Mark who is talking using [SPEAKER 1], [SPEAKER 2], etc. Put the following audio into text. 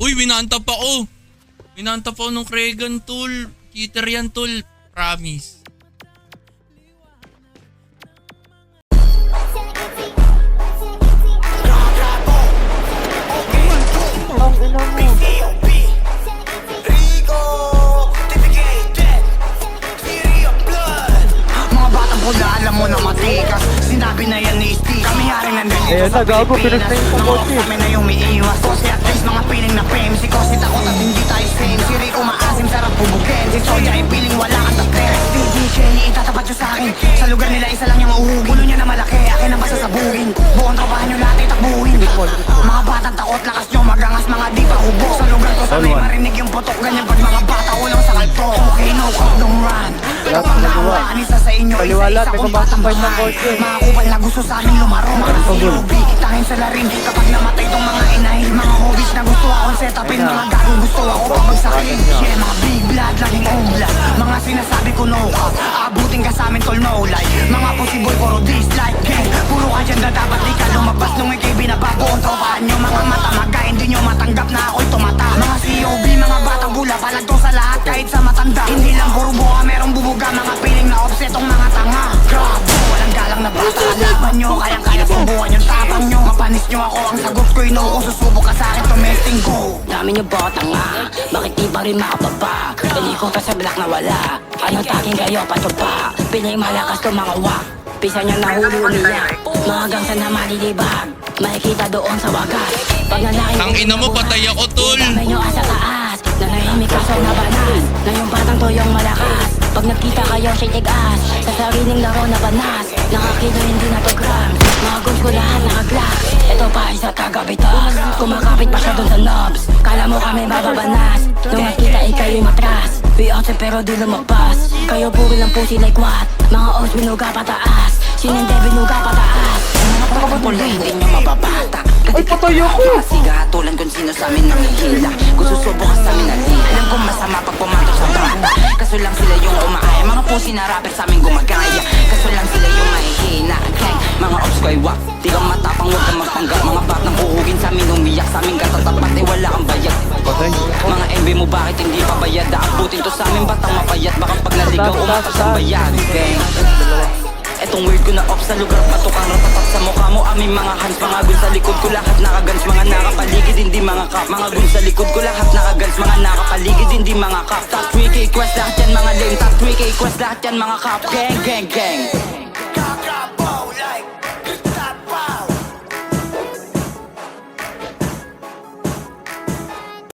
[SPEAKER 1] Uy, winantap ako. Winantap ako nung Kregan, tol. Cheater yan, tol. Promise.
[SPEAKER 2] Alam mo na matikas, sinabi na yan ni Steve. Kami haring nandito
[SPEAKER 3] Ayan
[SPEAKER 2] sa
[SPEAKER 3] na, gago,
[SPEAKER 2] Pilipinas.
[SPEAKER 3] pinagsayin ko kotse.
[SPEAKER 2] Kami na yung umiiwas. Kasi at least mga piling na fame. Si Kosi takot at hindi tayo same. Si Rico maasim, sarap bubugin. Si Soja ay piling wala kang tapres. DJ, itatapat nyo sa akin. Sa lugar nila isa lang yung uuhugin. Ulo niya na malaki, akin na masasabugin. Buong tropahan nyo lahat ay takbuhin. Mga batang takot, lakas nyo magangas. Mga di pa hubog. Sa lugar ko sanay marinig yung putok. Ganyan pag mga bata ulang sa kalto. Okay, no, cop, don't run. Pagkakawaan isa sa inyo,
[SPEAKER 3] Paliwala,
[SPEAKER 2] isa-isa
[SPEAKER 3] may
[SPEAKER 2] kong
[SPEAKER 3] kumakambay
[SPEAKER 2] batang
[SPEAKER 3] ng kotse.
[SPEAKER 2] mga kupal na gusto sa amin lumaro. Mga COB, tangin sa larin. Kapag namatay tong mga inahin. Mga hobbies na gusto akong setupin. Mga gago gusto ako pabagsakin. Yeah, mga big blood, laging umblat. Mga sinasabi ko no cap. Abutin ka sa amin tol, no lie. Mga possible puro dislike. Gang, puro ka dyan na dapat di ka lumabas. Nung ikay binabago ang tropahan nyo. Mga mata maga, hindi nyo matanggap na ako'y tumata. Mga COB, mga batang bula. Palagto sa lahat kahit sa matanda. Hindi lang puro buka, merong bubuga. Mga piling na offset ang mga tanga. Grabo, walang galang na bata. Laban nyo, kayang-kaya pambuhan yung tapang nyo. Mapanis nyo ako, ang sagot ko'y no. Kung susubok ka sa'kin, tumesting ko. Dami nyo bota nga, bakit di pa rin makapaba? Pelikon ka sa black na wala. Anong taging kayo patupa? Piling malakas to mga wak. Pisa nyo nahuli umiyak. Mga gangsa na malilibag. Makikita doon sa wagas. Pag nalaking
[SPEAKER 1] Ang ina mo, patay ako, tol.
[SPEAKER 2] damay nyo asa taas. Nanahimik kaso nabanas. Na yung batang toyong malakas. Pag nagkita kayo siya tigas. Sa sariling laro na banas. Nakakita hindi na to gram. Mga guns ko lahat nakaglax. Ito pa isa kagabitas. Kumakapit pa siya dun sa knobs. Kala mo kami mababanas. Nung nakita ikaw'y matras. We outside pero di lumagpas. Kayo puro lang pusi like what? Mga os binuga pataas. Sinende binuga pataas. Mga pagpapula hindi nyo mababata.
[SPEAKER 3] Ay, patay ako!
[SPEAKER 2] Sigatulan kung sino sa amin nangihila. Kung susubo ka sa amin nalila. Alam kong masama pag pumato sa bata. Kaso lang sila yung umaaya. Mga pusi na rapper sa amin gumagaya. Kaso lang sila yung mahihina. Gang, mga ops ko ay wak. Di kang matapang, huwag kang magpanggap. Mga batang uhugin sa amin umiyak. Sa amin katatapat eh wala kang bayad. Mga MB mo bakit hindi pa bayad? Aabutin to sa amin batang mapayat. Baka pag naligaw umatas ang bayad. Gang, etong weird ko na off sa lugar patukang ratatak sa mukha mo. Aming mga hands, mga gun sa likod ko lahat nakagans. Mga nakapaligid hindi mga kap. Mga gun sa likod ko lahat nakagans. Mga nakapaligid hindi mga kap. Top 3K quest lahat yan mga lame. Top 3K quest lahat yan mga kap. Gang gang gang.